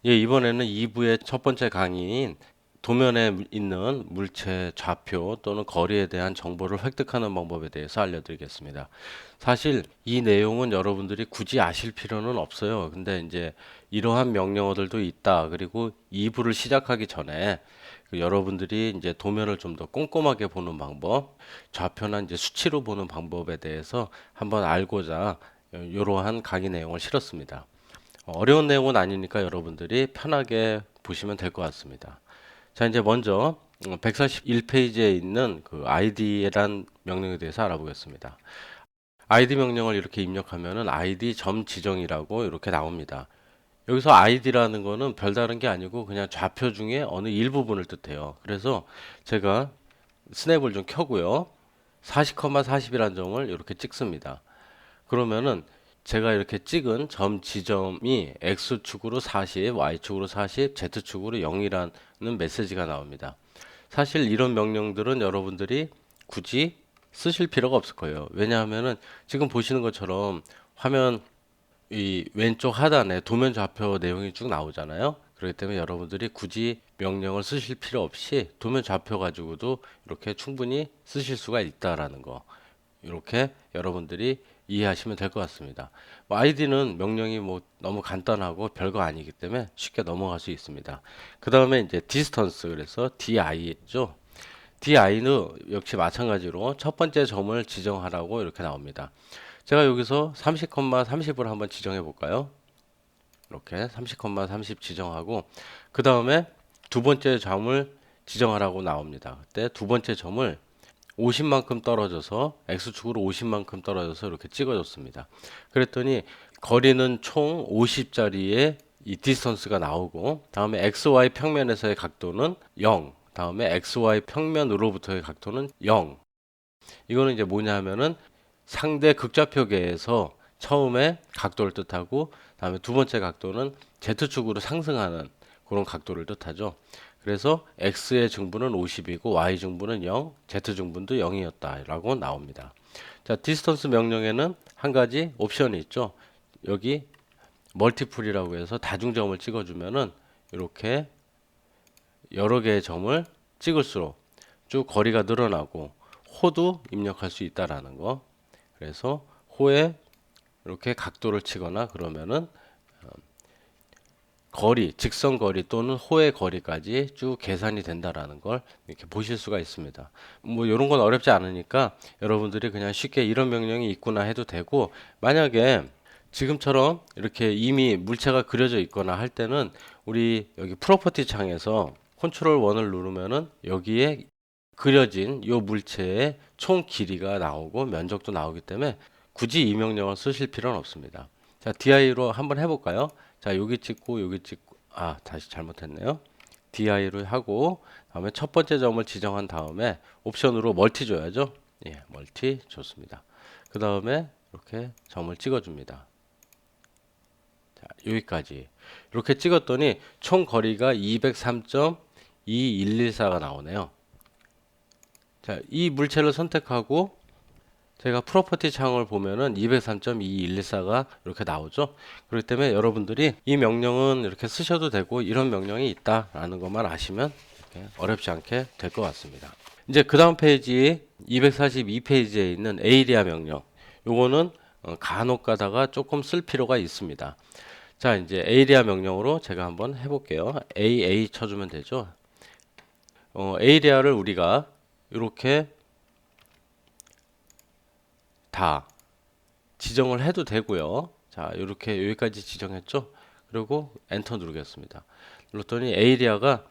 예, 이번에는 2부의 첫 번째 강의인 도면에 있는 물체 좌표 또는 거리에 대한 정보를 획득하는 방법에 대해서 알려드리겠습니다. 사실 이 내용은 여러분들이 굳이 아실 필요는 없어요. 근데 이제 이러한 명령어들도 있다. 그리고 2부를 시작하기 전에 여러분들이 이제 도면을 좀 더 꼼꼼하게 보는 방법, 좌표나 이제 수치로 보는 방법에 대해서 한번 알고자 이러한 강의 내용을 실었습니다. 어려운 내용은 아니니까 여러분들이 편하게 보시면 될 것 같습니다. 자, 이제 먼저 141페이지에 있는 그 id란 명령에 대해서 알아보겠습니다. id 명령을 이렇게 입력하면은 id 점 지정이라고 이렇게 나옵니다. 여기서 id라는 거는 별다른 게 아니고 그냥 좌표 중에 어느 일부분을 뜻해요. 그래서 제가 스냅을 좀 켜고요. 40,40이라는 점을 이렇게 찍습니다. 그러면은 제가 이렇게 찍은 점 지점이 X축으로 40, Y축으로 40, Z축으로 0이라는 메시지가 나옵니다. 사실 이런 명령들은 여러분들이 굳이 쓰실 필요가 없을 거예요. 왜냐하면은 지금 보시는 것처럼 화면 이 왼쪽 하단에 도면 좌표 내용이 쭉 나오잖아요. 그렇기 때문에 여러분들이 굳이 명령을 쓰실 필요 없이 도면 좌표 가지고도 이렇게 충분히 쓰실 수가 있다라는 거. 이렇게 여러분들이 이해하시면 될 것 같습니다. id는 명령이 뭐 너무 간단하고 별거 아니기 때문에 쉽게 넘어갈 수 있습니다. 그 다음에 이제 distance 그래서 di죠. di는 역시 마찬가지로 첫 번째 점을 지정하라고 이렇게 나옵니다. 제가 여기서 30,30을 한번 지정해 볼까요? 이렇게 30,30 지정하고 그 다음에 두 번째 점을 지정하라고 나옵니다. 그때 두 번째 점을 50만큼 떨어져서 X축으로 50만큼 떨어져서 이렇게 찍어줬습니다. 그랬더니 거리는 총 50짜리의 이 디스턴스가 나오고 다음에 XY 평면에서의 각도는 0, 다음에 XY 평면으로부터의 각도는 0. 이거는 이제 뭐냐 하면은 상대 극좌표계에서 처음에 각도를 뜻하고 다음에 두 번째 각도는 Z축으로 상승하는 그런 각도를 뜻하죠. 그래서 X의 증분은 50이고 Y 증분은 0, Z 증분도 0이었다라고 나옵니다. 자, 디스턴스 명령에는 한 가지 옵션이 있죠. 여기 멀티플이라고 해서 다중점을 찍어주면은 이렇게 여러 개의 점을 찍을수록 쭉 거리가 늘어나고 호도 입력할 수 있다라는 거. 그래서 호에 이렇게 각도를 치거나 그러면은 거리, 직선 거리 또는 호의 거리까지 쭉 계산이 된다라는 걸 이렇게 보실 수가 있습니다. 뭐 이런 건 어렵지 않으니까 여러분들이 그냥 쉽게 이런 명령이 있구나 해도 되고 만약에 지금처럼 이렇게 이미 물체가 그려져 있거나 할 때는 우리 여기 프로퍼티 창에서 컨트롤 1을 누르면은 여기에 그려진 이 물체의 총 길이가 나오고 면적도 나오기 때문에 굳이 이 명령을 쓰실 필요는 없습니다. 자, DI로 한번 해볼까요? 자, 여기 찍고 여기 찍고 다시 잘못했네요. DI로 하고 다음에 첫 번째 점을 지정한 다음에 옵션으로 멀티 줘야죠. 예, 멀티 좋습니다. 그 다음에 이렇게 점을 찍어줍니다. 자, 여기까지 이렇게 찍었더니 총 거리가 203.2114가 나오네요. 자, 이 물체를 선택하고 제가 프로퍼티 창을 보면은 203.2114가 이렇게 나오죠. 그렇기 때문에 여러분들이 이 명령은 이렇게 쓰셔도 되고 이런 명령이 있다라는 것만 아시면 어렵지 않게 될 것 같습니다. 이제 그 다음 페이지 242페이지에 있는 에이리아 명령. 요거는 간혹 가다가 조금 쓸 필요가 있습니다. 자, 이제 에이리아 명령으로 제가 한번 해볼게요. AA 쳐주면 되죠. 에이리아를 우리가 이렇게 다 지정을 해도 되고요. 자, 이렇게 여기까지 지정했죠. 그리고 엔터 누르겠습니다. 눌렀더니 에이리아가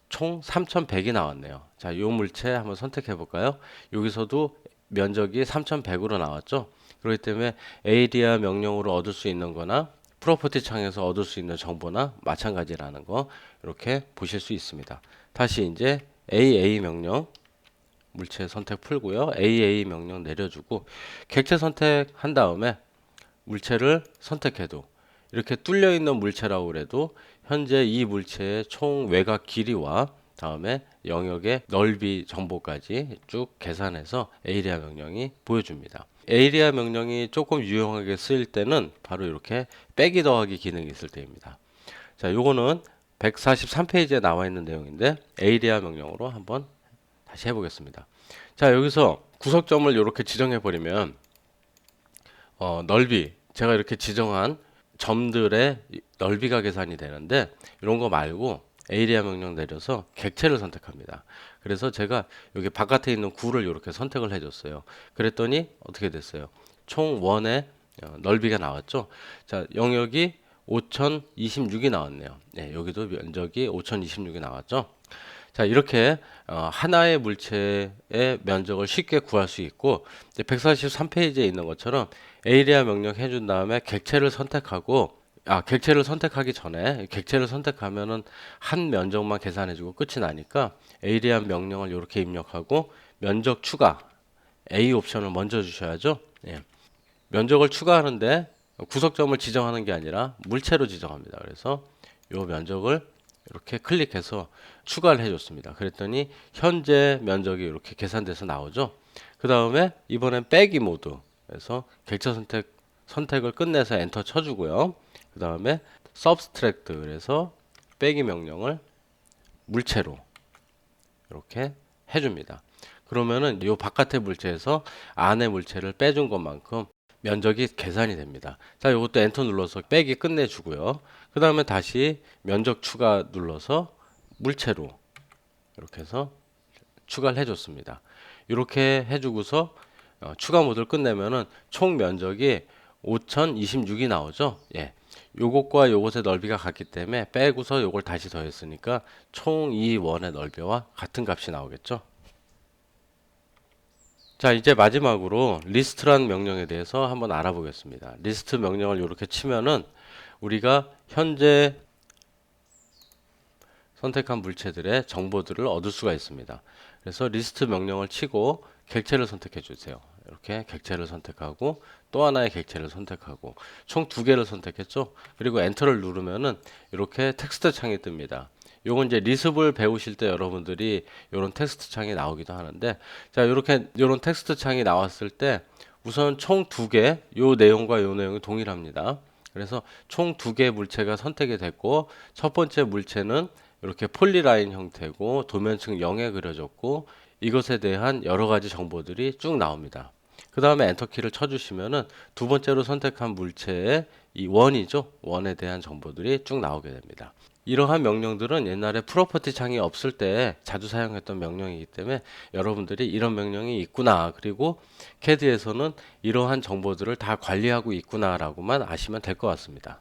총 3100이 나왔네요. 자, 요 물체 한번 선택해 볼까요? 여기서도 면적이 3100으로 나왔죠. 그렇기 때문에 에이리아 명령으로 얻을 수 있는 거나 프로퍼티 창에서 얻을 수 있는 정보나 마찬가지라는 거 이렇게 보실 수 있습니다. 다시 이제 AA 명령 물체 선택 풀고요. AA 명령 내려주고 객체 선택한 다음에 물체를 선택해도 이렇게 뚫려 있는 물체라고 그래도 현재 이 물체의 총 외곽 길이와 다음에 영역의 넓이 정보까지 쭉 계산해서 에이리아 명령이 보여줍니다. 에이리아 명령이 조금 유용하게 쓰일 때는 바로 이렇게 빼기 더하기 기능이 있을 때입니다. 자, 요거는 143페이지에 나와 있는 내용인데 에이리아 명령으로 한번 다시 해보겠습니다. 자, 여기서 구석점을 이렇게 지정해 버리면 넓이, 제가 이렇게 지정한 점들의 넓이가 계산이 되는데 이런 거 말고 에이리아 명령 내려서 객체를 선택합니다. 그래서 제가 여기 바깥에 있는 구를 이렇게 선택을 해줬어요. 그랬더니 어떻게 됐어요? 총 원의 넓이가 나왔죠. 자, 영역이 5026이 나왔네요. 네, 여기도 면적이 5026이 나왔죠. 자, 이렇게 하나의 물체의 면적을 쉽게 구할 수 있고 143페이지에 있는 것처럼 에이리아 명령 해준 다음에 객체를 선택하기 전에 객체를 선택하면은 한 면적만 계산해주고 끝이 나니까 에이리아 명령을 이렇게 입력하고 면적 추가 A 옵션을 먼저 주셔야죠. 예. 면적을 추가하는데 구석점을 지정하는 게 아니라 물체로 지정합니다. 그래서 이 면적을 이렇게 클릭해서 추가를 해줬습니다. 그랬더니 현재 면적이 이렇게 계산돼서 나오죠. 그 다음에 이번엔 빼기 모드. 그래서 객체 선택을 끝내서 엔터 쳐주고요. 그 다음에 subtract 그래서 빼기 명령을 물체로 이렇게 해줍니다. 그러면은 이 바깥의 물체에서 안의 물체를 빼준 것만큼 면적이 계산이 됩니다. 자, 이것도 엔터 눌러서 빼기 끝내주고요. 그 다음에 다시 면적 추가 눌러서 물체로 이렇게 해서 추가를 해줬습니다. 이렇게 해주고서 추가 모드를 끝내면은 총 면적이 5026이 나오죠. 예. 요것과 요것의 넓이가 같기 때문에 빼고서 요걸 다시 더했으니까 총 이 원의 넓이와 같은 값이 나오겠죠. 자, 이제 마지막으로 리스트란 명령에 대해서 한번 알아보겠습니다. 리스트 명령을 이렇게 치면은 우리가 현재 선택한 물체들의 정보들을 얻을 수가 있습니다. 그래서 리스트 명령을 치고 객체를 선택해 주세요. 이렇게 객체를 선택하고 또 하나의 객체를 선택하고 총 두 개를 선택했죠. 그리고 엔터를 누르면은 이렇게 텍스트 창이 뜹니다. 요건 이제 리습을 배우실 때 여러분들이 이런 텍스트 창이 나오기도 하는데, 자, 이렇게 이런 텍스트 창이 나왔을 때 우선 총 두 개, 요 내용과 요 내용이 동일합니다. 그래서 총 두 개의 물체가 선택이 됐고, 첫 번째 물체는 이렇게 폴리라인 형태고 도면층 0에 그려졌고 이것에 대한 여러 가지 정보들이 쭉 나옵니다. 그 다음에 엔터키를 쳐주시면은 두 번째로 선택한 물체의 이 원이죠. 원에 대한 정보들이 쭉 나오게 됩니다. 이러한 명령들은 옛날에 프로퍼티 창이 없을 때 자주 사용했던 명령이기 때문에 여러분들이 이런 명령이 있구나, 그리고 CAD에서는 이러한 정보들을 다 관리하고 있구나 라고만 아시면 될 것 같습니다.